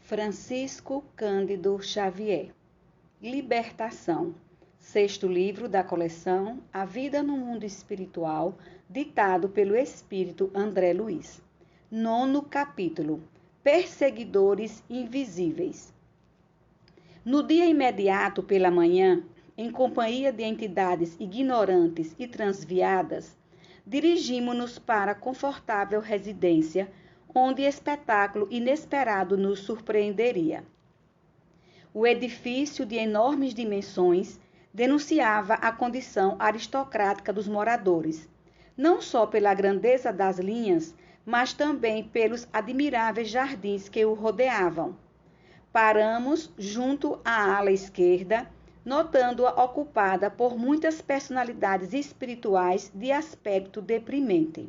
Francisco Cândido Xavier. Libertação. Sexto livro da coleção A Vida no Mundo Espiritual, ditado pelo Espírito André Luiz. Nono capítulo. Perseguidores invisíveis. No dia imediato pela manhã, em companhia de entidades ignorantes e transviadas, dirigimo-nos para a confortável residência, onde espetáculo inesperado nos surpreenderia. O edifício, de enormes dimensões, denunciava a condição aristocrática dos moradores, não só pela grandeza das linhas, mas também pelos admiráveis jardins que o rodeavam. Paramos junto à ala esquerda, notando-a ocupada por muitas personalidades espirituais de aspecto deprimente.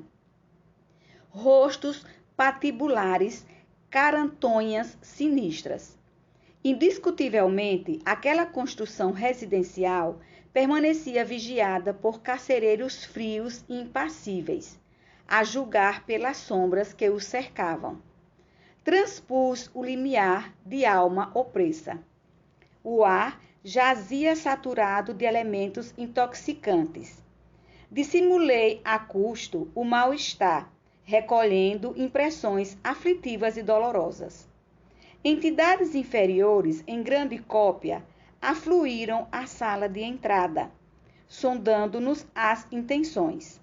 Rostos patibulares, carantonhas sinistras. Indiscutivelmente, aquela construção residencial permanecia vigiada por carcereiros frios e impassíveis, a julgar pelas sombras que o cercavam. Transpus o limiar de alma opressa. O ar jazia saturado de elementos intoxicantes. Dissimulei a custo o mal-estar, recolhendo impressões aflitivas e dolorosas. Entidades inferiores, em grande cópia, afluíram à sala de entrada, sondando-nos as intenções.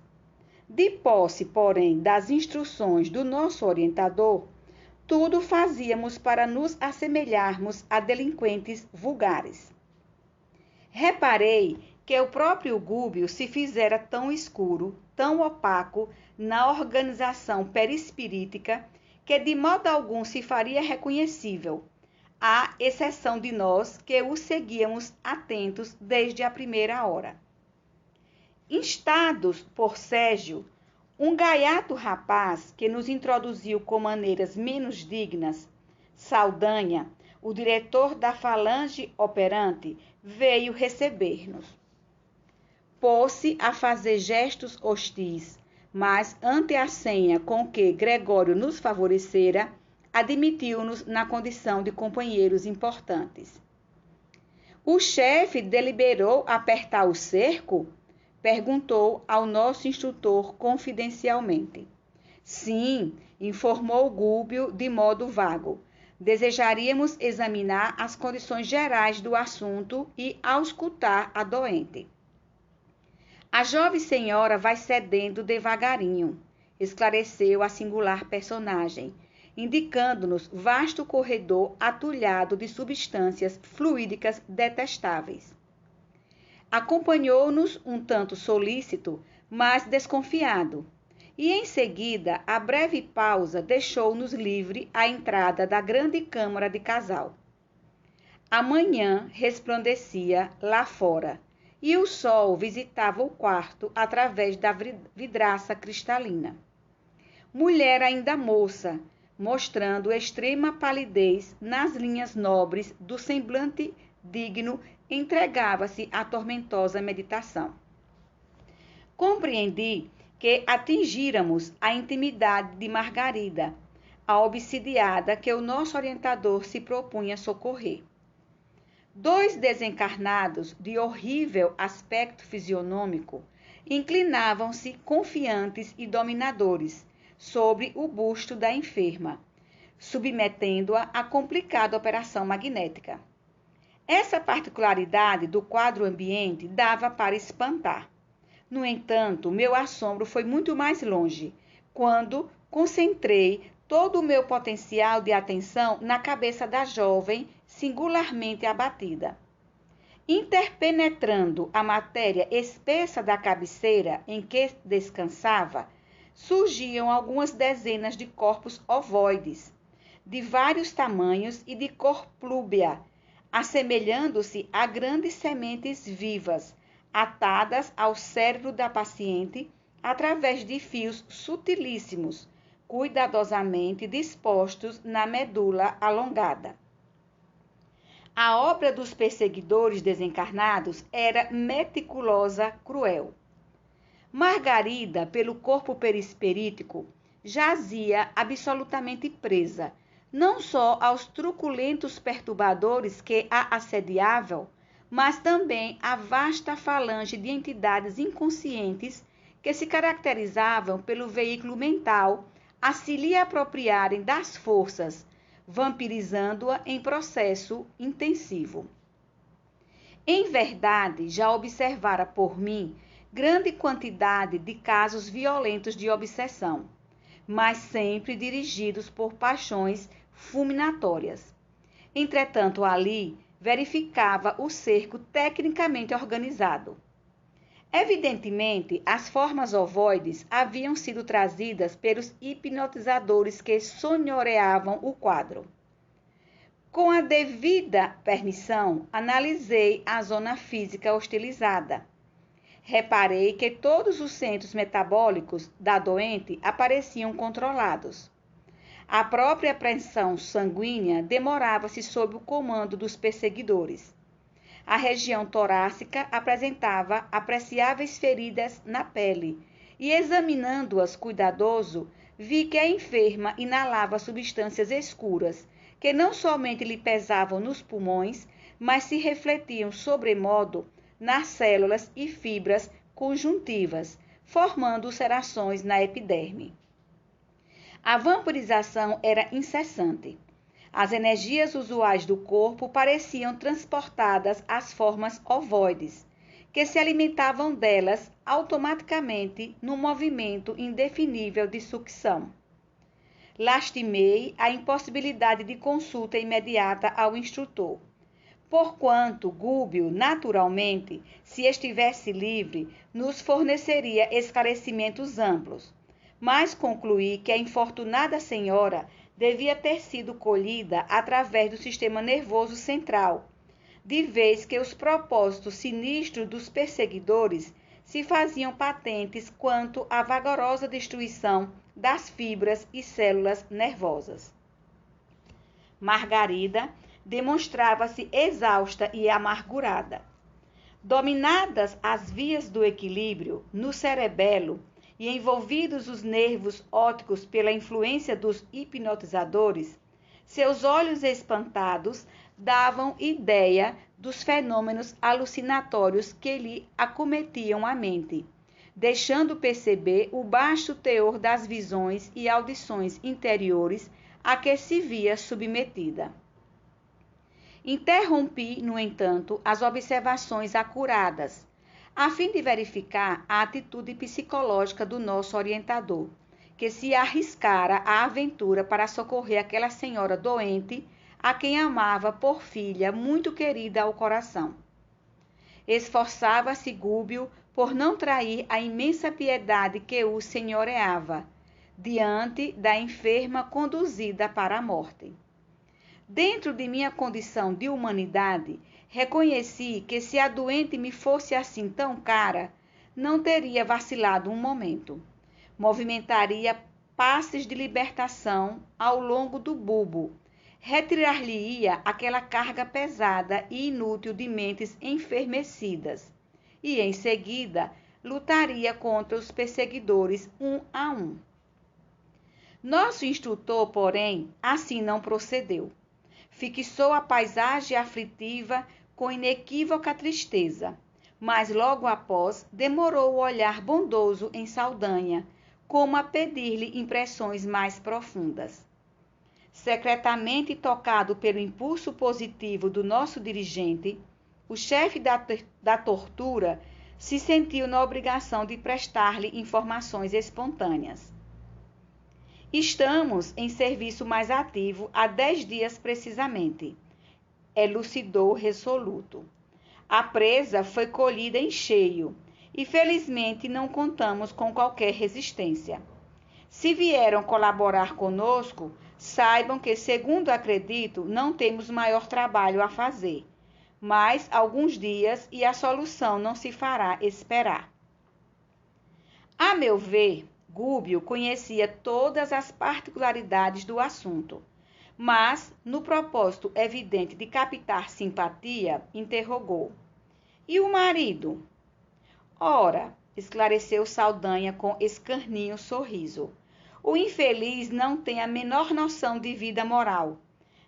De posse, porém, das instruções do nosso orientador, tudo fazíamos para nos assemelharmos a delinquentes vulgares. Reparei que o próprio Gúbio se fizera tão escuro, tão opaco na organização perispirítica, que de modo algum se faria reconhecível, à exceção de nós que o seguíamos atentos desde a primeira hora. Instados por Sérgio, um gaiato rapaz que nos introduziu com maneiras menos dignas, Saldanha, o diretor da falange operante, veio receber-nos. Pôs-se a fazer gestos hostis, mas ante a senha com que Gregório nos favorecera, admitiu-nos na condição de companheiros importantes. O chefe deliberou apertar o cerco? Perguntou ao nosso instrutor confidencialmente. Sim, informou Gúbio de modo vago. Desejaríamos examinar as condições gerais do assunto e auscultar a doente. A jovem senhora vai cedendo devagarinho, esclareceu a singular personagem, indicando-nos vasto corredor atulhado de substâncias fluídicas detestáveis. Acompanhou-nos um tanto solícito, mas desconfiado, e em seguida a breve pausa deixou-nos livre a entrada da grande câmara de casal. A manhã resplandecia lá fora, e o sol visitava o quarto através da vidraça cristalina. Mulher ainda moça, mostrando extrema palidez nas linhas nobres do semblante digno, entregava-se à tormentosa meditação. Compreendi que atingíramos a intimidade de Margarida, a obsidiada que o nosso orientador se propunha socorrer. Dois desencarnados de horrível aspecto fisionômico inclinavam-se confiantes e dominadores sobre o busto da enferma, submetendo-a à complicada operação magnética. Essa particularidade do quadro ambiente dava para espantar. No entanto, meu assombro foi muito mais longe, quando concentrei todo o meu potencial de atenção na cabeça da jovem, singularmente abatida. Interpenetrando a matéria espessa da cabeceira em que descansava, surgiam algumas dezenas de corpos ovoides, de vários tamanhos e de cor plúmbea, assemelhando-se a grandes sementes vivas, atadas ao cérebro da paciente através de fios sutilíssimos, cuidadosamente dispostos na medula alongada. A obra dos perseguidores desencarnados era meticulosa, cruel. Margarida, pelo corpo perispirítico, jazia absolutamente presa, não só aos truculentos perturbadores que a assediavam, mas também à vasta falange de entidades inconscientes que se caracterizavam pelo veículo mental a se lhe apropriarem das forças, vampirizando-a em processo intensivo. Em verdade, já observara por mim grande quantidade de casos violentos de obsessão, mas sempre dirigidos por paixões fulminatórias. Entretanto, ali verificava o cerco tecnicamente organizado. Evidentemente, as formas ovoides haviam sido trazidas pelos hipnotizadores que sonhoreavam o quadro. Com a devida permissão, analisei a zona física hostilizada. Reparei que todos os centros metabólicos da doente apareciam controlados. A própria pressão sanguínea demorava-se sob o comando dos perseguidores. A região torácica apresentava apreciáveis feridas na pele, e examinando-as cuidadoso, vi que a enferma inalava substâncias escuras, que não somente lhe pesavam nos pulmões, mas se refletiam sobremodo nas células e fibras conjuntivas, formando ulcerações na epiderme. A vampirização era incessante. As energias usuais do corpo pareciam transportadas às formas ovoides, que se alimentavam delas automaticamente num movimento indefinível de sucção. Lastimei a impossibilidade de consulta imediata ao instrutor, porquanto Gúbio, naturalmente, se estivesse livre, nos forneceria esclarecimentos amplos, mas concluí que a infortunada senhora devia ter sido colhida através do sistema nervoso central, de vez que os propósitos sinistros dos perseguidores se faziam patentes quanto à vagarosa destruição das fibras e células nervosas. Margarida demonstrava-se exausta e amargurada. Dominadas as vias do equilíbrio no cerebelo e envolvidos os nervos ópticos pela influência dos hipnotizadores, seus olhos espantados davam ideia dos fenômenos alucinatórios que lhe acometiam a mente, deixando perceber o baixo teor das visões e audições interiores a que se via submetida. Interrompi, no entanto, as observações acuradas, a fim de verificar a atitude psicológica do nosso orientador, que se arriscara à aventura para socorrer aquela senhora doente, a quem amava por filha muito querida ao coração. Esforçava-se Gúbio por não trair a imensa piedade que o senhoreava, diante da enferma conduzida para a morte. Dentro de minha condição de humanidade, reconheci que se a doente me fosse assim tão cara, não teria vacilado um momento. Movimentaria passes de libertação ao longo do bulbo, retirar-lhe-ia aquela carga pesada e inútil de mentes enfermecidas, e em seguida lutaria contra os perseguidores um a um. Nosso instrutor, porém, assim não procedeu. Fixou a paisagem aflitiva com inequívoca tristeza, mas logo após demorou o olhar bondoso em Saldanha, como a pedir-lhe impressões mais profundas. Secretamente tocado pelo impulso positivo do nosso dirigente, o chefe da tortura se sentiu na obrigação de prestar-lhe informações espontâneas. Estamos em serviço mais ativo há 10 dias precisamente, elucidou resoluto. A presa foi colhida em cheio e felizmente não contamos com qualquer resistência. Se vieram colaborar conosco, saibam que, segundo acredito, não temos maior trabalho a fazer, mas alguns dias e a solução não se fará esperar. A meu ver, Gúbio conhecia todas as particularidades do assunto, mas, no propósito evidente de captar simpatia, interrogou. E o marido? Ora, esclareceu Saldanha com escarninho sorriso. O infeliz não tem a menor noção de vida moral.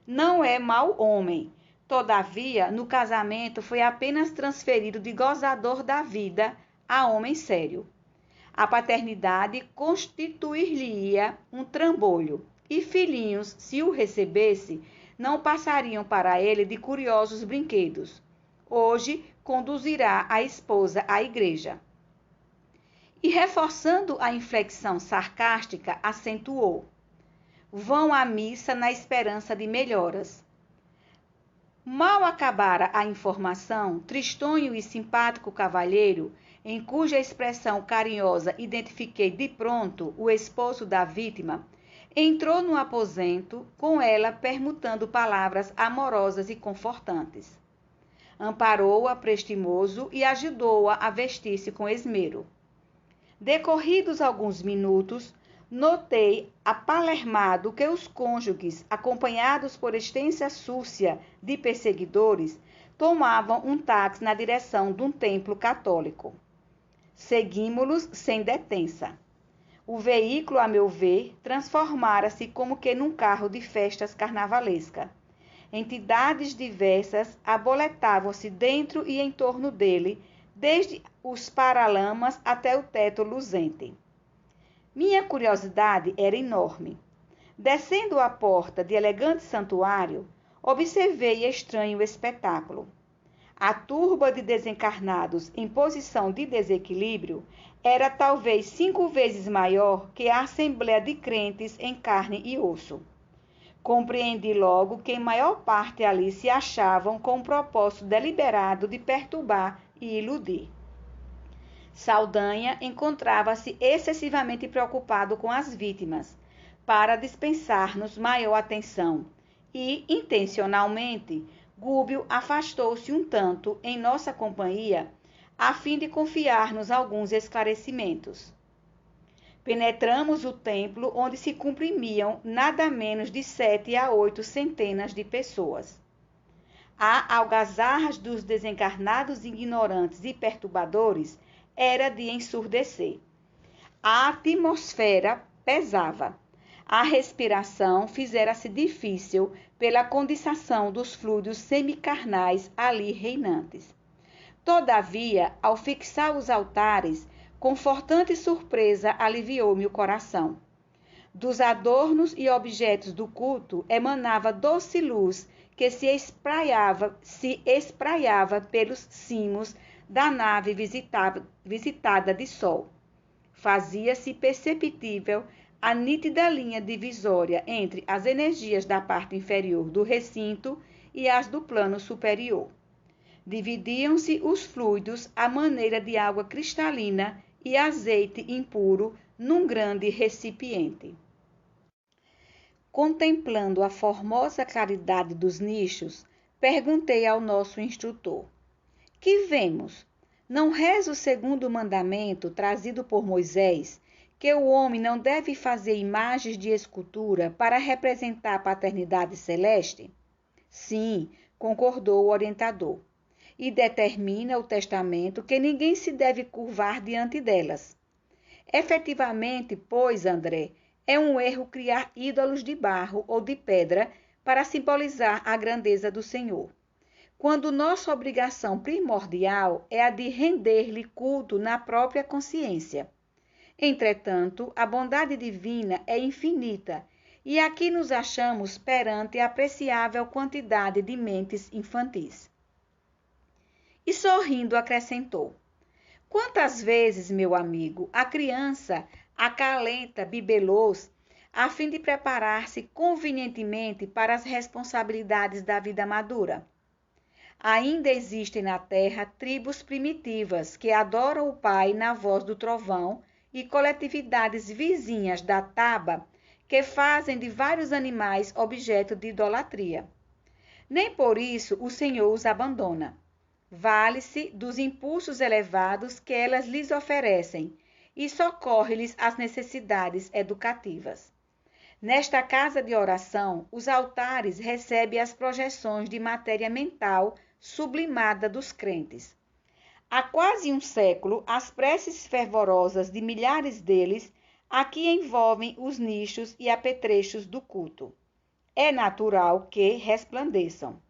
Não é mau homem. Todavia, no casamento foi apenas transferido de gozador da vida a homem sério. A paternidade constituir-lhe-ia um trambolho, e filhinhos, se o recebesse, não passariam para ele de curiosos brinquedos. Hoje conduzirá a esposa à igreja. E reforçando a inflexão sarcástica, acentuou: vão à missa na esperança de melhoras. Mal acabara a informação, tristonho e simpático cavalheiro, em cuja expressão carinhosa identifiquei de pronto o esposo da vítima, entrou no aposento, com ela permutando palavras amorosas e confortantes. Amparou-a prestimoso e ajudou-a a vestir-se com esmero. Decorridos alguns minutos, notei apalermado que os cônjuges, acompanhados por extensa súcia de perseguidores, tomavam um táxi na direção de um templo católico. Seguimos-los sem detença. O veículo, a meu ver, transformara-se como que num carro de festas carnavalesca. Entidades diversas aboletavam-se dentro e em torno dele, desde os paralamas até o teto luzente. Minha curiosidade era enorme. Descendo a porta de elegante santuário, observei estranho espetáculo. A turba de desencarnados em posição de desequilíbrio era talvez 5 vezes maior que a assembleia de crentes em carne e osso. Compreendi logo que em maior parte ali se achavam com o propósito deliberado de perturbar e iludir. Saldanha encontrava-se excessivamente preocupado com as vítimas, para dispensar-nos maior atenção, e, intencionalmente, Gúbio afastou-se um tanto em nossa companhia, a fim de confiar-nos alguns esclarecimentos. Penetramos o templo, onde se comprimiam nada menos de 7 a 8 centenas de pessoas. A algazarras dos desencarnados ignorantes e perturbadores era de ensurdecer. A atmosfera pesava. A respiração fizera-se difícil pela condensação dos fluidos semicarnais ali reinantes. Todavia, ao fixar os altares, confortante surpresa aliviou-me o coração. Dos adornos e objetos do culto emanava doce luz que se espraiava pelos cimos da nave visitada de sol. Fazia-se perceptível a nítida linha divisória entre as energias da parte inferior do recinto e as do plano superior. Dividiam-se os fluidos à maneira de água cristalina e azeite impuro num grande recipiente. Contemplando a formosa claridade dos nichos, perguntei ao nosso instrutor: que vemos? Não reza o segundo mandamento trazido por Moisés, que o homem não deve fazer imagens de escultura para representar a paternidade celeste? Sim, concordou o orientador. E determina o testamento que ninguém se deve curvar diante delas. Efetivamente, pois, André, é um erro criar ídolos de barro ou de pedra para simbolizar a grandeza do Senhor, quando nossa obrigação primordial é a de render-lhe culto na própria consciência. Entretanto, a bondade divina é infinita, e aqui nos achamos perante a apreciável quantidade de mentes infantis. E sorrindo acrescentou: quantas vezes, meu amigo, a criança acalenta bibelôs a fim de preparar-se convenientemente para as responsabilidades da vida madura? Ainda existem na terra tribos primitivas que adoram o Pai na voz do trovão e coletividades vizinhas da taba que fazem de vários animais objeto de idolatria. Nem por isso o Senhor os abandona. Vale-se dos impulsos elevados que elas lhes oferecem e socorre-lhes as necessidades educativas. Nesta casa de oração, os altares recebem as projeções de matéria mental sublimada dos crentes. Há quase um século, as preces fervorosas de milhares deles Aqui envolvem os nichos e apetrechos do culto. É natural que resplandeçam.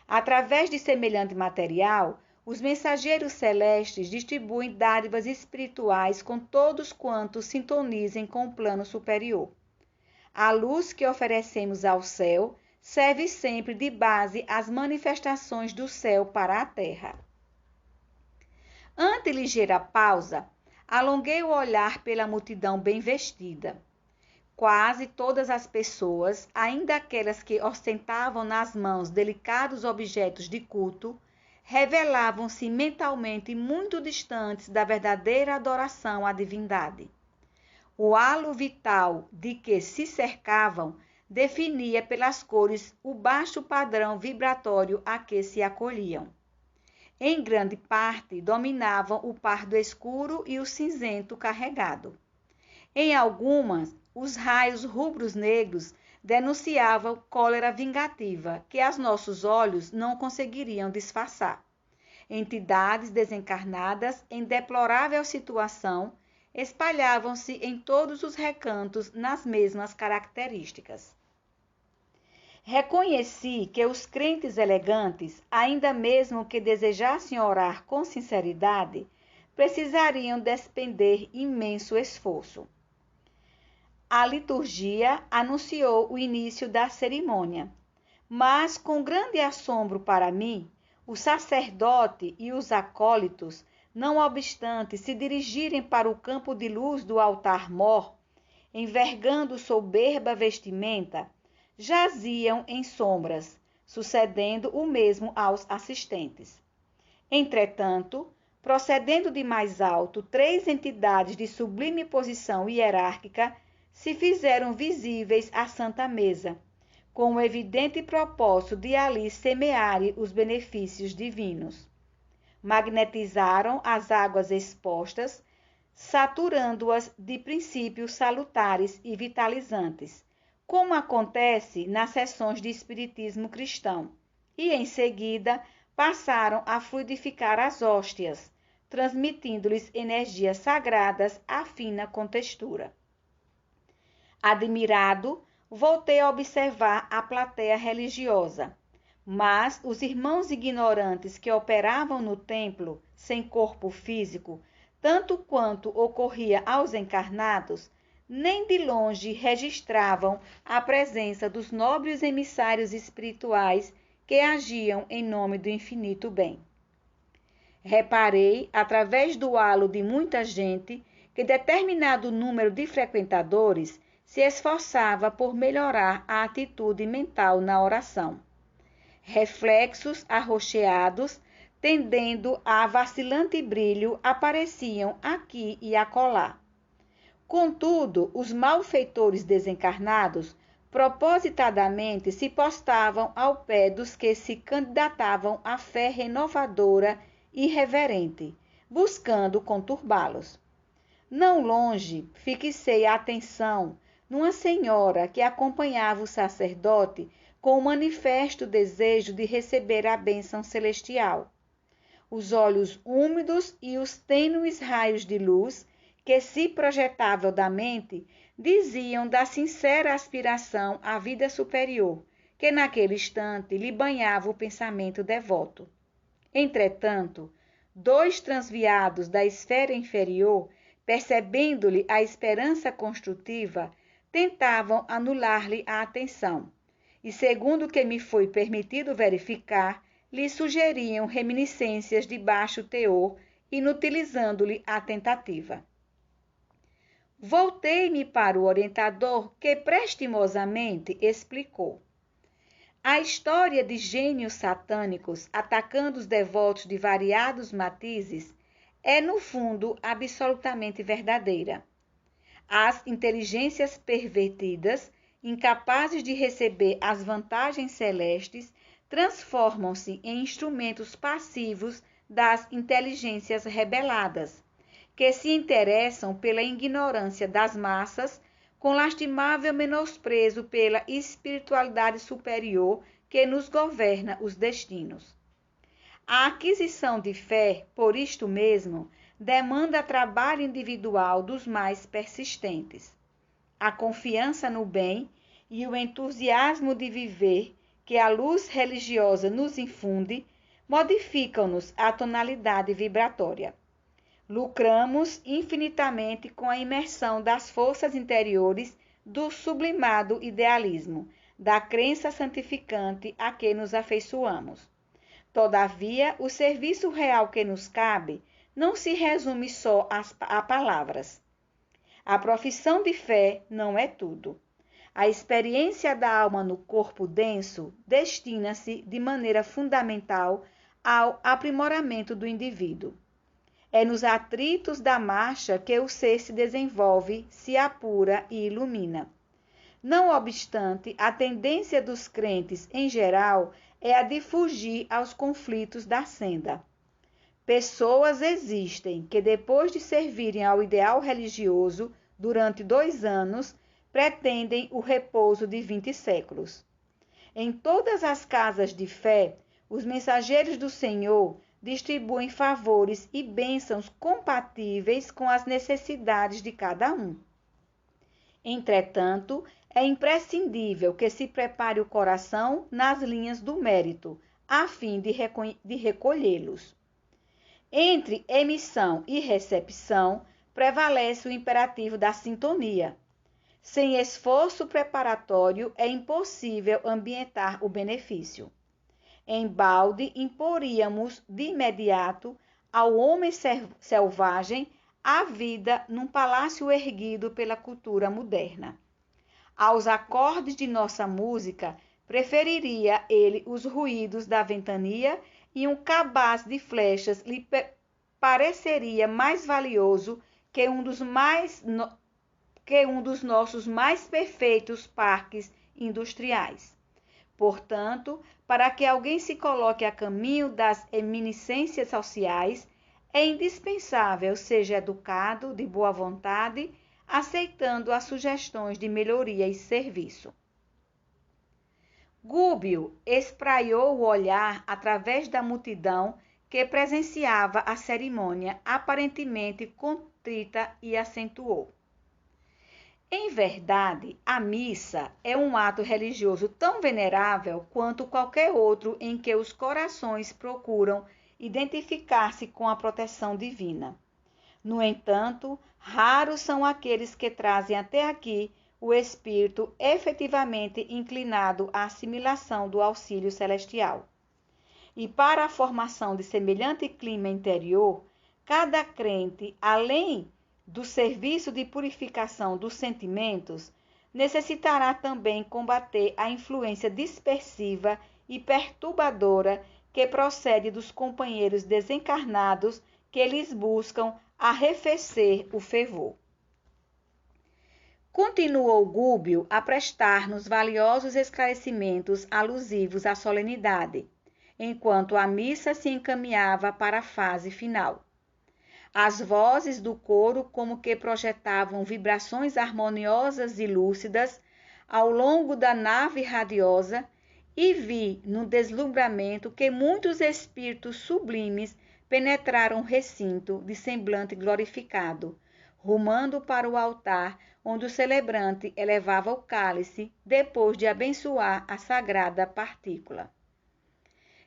Através de semelhante material, os mensageiros celestes distribuem dádivas espirituais com todos quantos sintonizem com o plano superior. A luz que oferecemos ao céu serve sempre de base às manifestações do céu para a terra. Ante ligeira pausa, alonguei o olhar pela multidão bem vestida. Quase todas as pessoas, ainda aquelas que ostentavam nas mãos delicados objetos de culto, revelavam-se mentalmente muito distantes da verdadeira adoração à divindade. O halo vital de que se cercavam definia pelas cores o baixo padrão vibratório a que se acolhiam. Em grande parte, dominavam o pardo escuro e o cinzento carregado. Em algumas, os raios rubros-negros denunciavam cólera vingativa que aos nossos olhos não conseguiriam disfarçar. Entidades desencarnadas em deplorável situação espalhavam-se em todos os recantos nas mesmas características. Reconheci que os crentes elegantes, ainda mesmo que desejassem orar com sinceridade, precisariam despender imenso esforço. A liturgia anunciou o início da cerimônia, mas, com grande assombro para mim, o sacerdote e os acólitos, não obstante se dirigirem para o campo de luz do altar-mor, envergando soberba vestimenta, jaziam em sombras, sucedendo o mesmo aos assistentes. Entretanto, procedendo de mais alto, 3 entidades de sublime posição hierárquica se fizeram visíveis à Santa Mesa, com o evidente propósito de ali semearem os benefícios divinos. Magnetizaram as águas expostas, saturando-as de princípios salutares e vitalizantes, como acontece nas sessões de espiritismo cristão, e em seguida passaram a fluidificar as hóstias, transmitindo-lhes energias sagradas à fina contextura. Admirado, voltei a observar a plateia religiosa, mas os irmãos ignorantes que operavam no templo, sem corpo físico, tanto quanto ocorria aos encarnados, nem de longe registravam a presença dos nobres emissários espirituais que agiam em nome do infinito bem. Reparei, através do halo de muita gente, que determinado número de frequentadores se esforçava por melhorar a atitude mental na oração. Reflexos arroxeados, tendendo a vacilante brilho, apareciam aqui e acolá. Contudo, os malfeitores desencarnados propositadamente se postavam ao pé dos que se candidatavam à fé renovadora e reverente, buscando conturbá-los. Não longe, fixei a atenção numa senhora que acompanhava o sacerdote com o manifesto desejo de receber a bênção celestial. Os olhos úmidos e os tênues raios de luz que se projetavam da mente diziam da sincera aspiração à vida superior, que naquele instante lhe banhava o pensamento devoto. Entretanto, 2 transviados da esfera inferior, percebendo-lhe a esperança construtiva, tentavam anular-lhe a atenção, e segundo o que me foi permitido verificar, lhe sugeriam reminiscências de baixo teor, inutilizando-lhe a tentativa. Voltei-me para o orientador, que prestimosamente explicou. A história de gênios satânicos atacando os devotos de variados matizes é, no fundo, absolutamente verdadeira. As inteligências pervertidas, incapazes de receber as vantagens celestes, transformam-se em instrumentos passivos das inteligências rebeladas, que se interessam pela ignorância das massas, com lastimável menosprezo pela espiritualidade superior que nos governa os destinos. A aquisição de fé, por isto mesmo, demanda trabalho individual dos mais persistentes. A confiança no bem e o entusiasmo de viver que a luz religiosa nos infunde modificam-nos a tonalidade vibratória. Lucramos infinitamente com a imersão das forças interiores do sublimado idealismo, da crença santificante a que nos afeiçoamos. Todavia, o serviço real que nos cabe não se resume só a palavras. A profissão de fé não é tudo. A experiência da alma no corpo denso destina-se de maneira fundamental ao aprimoramento do indivíduo. É nos atritos da marcha que o ser se desenvolve, se apura e ilumina. Não obstante, a tendência dos crentes em geral é a de fugir aos conflitos da senda. Pessoas existem que, depois de servirem ao ideal religioso durante 2 anos, pretendem o repouso de 20 séculos. Em todas as casas de fé, os mensageiros do Senhor distribuem favores e bênçãos compatíveis com as necessidades de cada um. Entretanto, é imprescindível que se prepare o coração nas linhas do mérito, a fim de recolhê-los. Entre emissão e recepção, prevalece o imperativo da sintonia. Sem esforço preparatório, é impossível ambientar o benefício. Embalde, imporíamos de imediato ao homem selvagem a vida num palácio erguido pela cultura moderna. Aos acordes de nossa música, preferiria ele os ruídos da ventania e um cabaz de flechas lhe pareceria mais valioso que um dos nossos mais perfeitos parques industriais. Portanto, para que alguém se coloque a caminho das eminiscências sociais, é indispensável seja educado, de boa vontade, aceitando as sugestões de melhoria e serviço. Gúbio espraiou o olhar através da multidão que presenciava a cerimônia, aparentemente contrita, e acentuou: em verdade, a missa é um ato religioso tão venerável quanto qualquer outro em que os corações procuram identificar-se com a proteção divina. No entanto, raros são aqueles que trazem até aqui o espírito efetivamente inclinado à assimilação do auxílio celestial. E para a formação de semelhante clima interior, cada crente, além do serviço de purificação dos sentimentos, necessitará também combater a influência dispersiva e perturbadora que procede dos companheiros desencarnados que lhes buscam arrefecer o fervor. Continuou Gúbio a prestar-nos valiosos esclarecimentos alusivos à solenidade, enquanto a missa se encaminhava para a fase final. As vozes do coro como que projetavam vibrações harmoniosas e lúcidas ao longo da nave radiosa, e vi no deslumbramento que muitos espíritos sublimes penetraram o recinto de semblante glorificado, rumando para o altar onde o celebrante elevava o cálice depois de abençoar a sagrada partícula.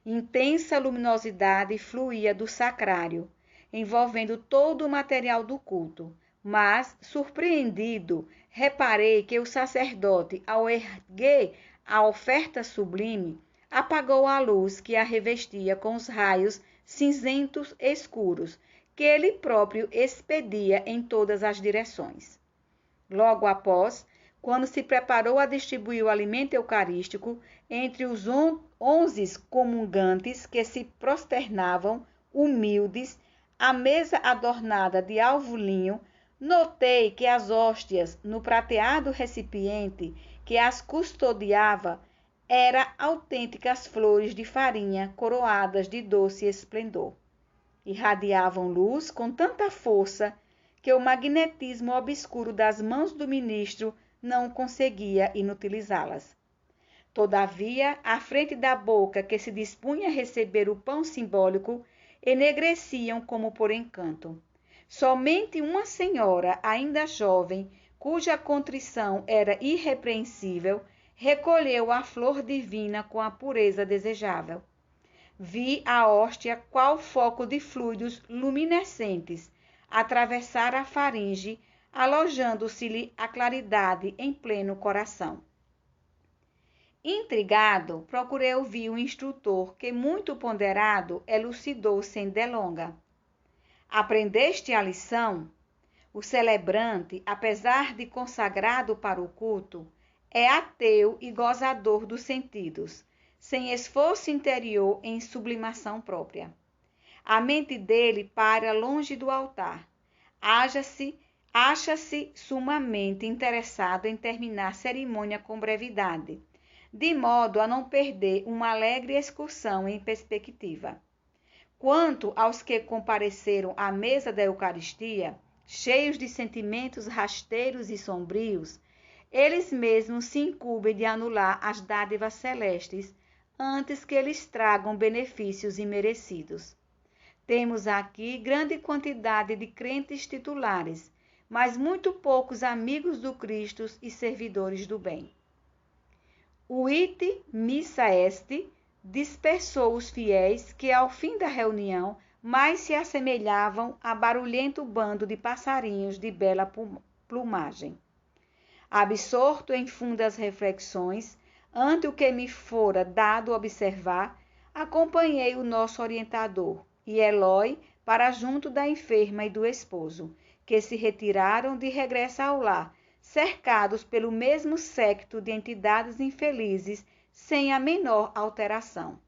Intensa luminosidade fluía do sacrário, envolvendo todo o material do culto, mas, surpreendido, reparei que o sacerdote, ao erguer a oferta sublime, apagou a luz que a revestia com os raios cinzentos escuros que ele próprio expedia em todas as direções. Logo após, quando se preparou a distribuir o alimento eucarístico entre os 11 comungantes que se prosternavam, humildes, à mesa adornada de alvo linho, notei que as hóstias no prateado recipiente que as custodiava eram autênticas flores de farinha coroadas de doce esplendor. Irradiavam luz com tanta força que o magnetismo obscuro das mãos do ministro não conseguia inutilizá-las. Todavia, à frente da boca que se dispunha a receber o pão simbólico, enegreciam como por encanto. Somente uma senhora, ainda jovem, cuja contrição era irrepreensível, recolheu a flor divina com a pureza desejável. Vi a hóstia qual foco de fluidos luminescentes atravessar a faringe, alojando-se-lhe a claridade em pleno coração. Intrigado, procurei ouvir o instrutor, que, muito ponderado, elucidou sem delonga. Aprendeste a lição? O celebrante, apesar de consagrado para o culto, é ateu e gozador dos sentidos, sem esforço interior em sublimação própria. A mente dele para longe do altar. Acha-se sumamente interessado em terminar a cerimônia com brevidade, de modo a não perder uma alegre excursão em perspectiva. Quanto aos que compareceram à mesa da Eucaristia, cheios de sentimentos rasteiros e sombrios, eles mesmos se incumbem de anular as dádivas celestes antes que eles tragam benefícios imerecidos. Temos aqui grande quantidade de crentes titulares, mas muito poucos amigos do Cristo e servidores do bem. O ite missa est dispersou os fiéis que, ao fim da reunião, mais se assemelhavam a barulhento bando de passarinhos de bela plumagem. Absorto em fundas reflexões, ante o que me fora dado observar, acompanhei o nosso orientador e Elói para junto da enferma e do esposo, que se retiraram de regresso ao lar, cercados pelo mesmo séquito de entidades infelizes, sem a menor alteração.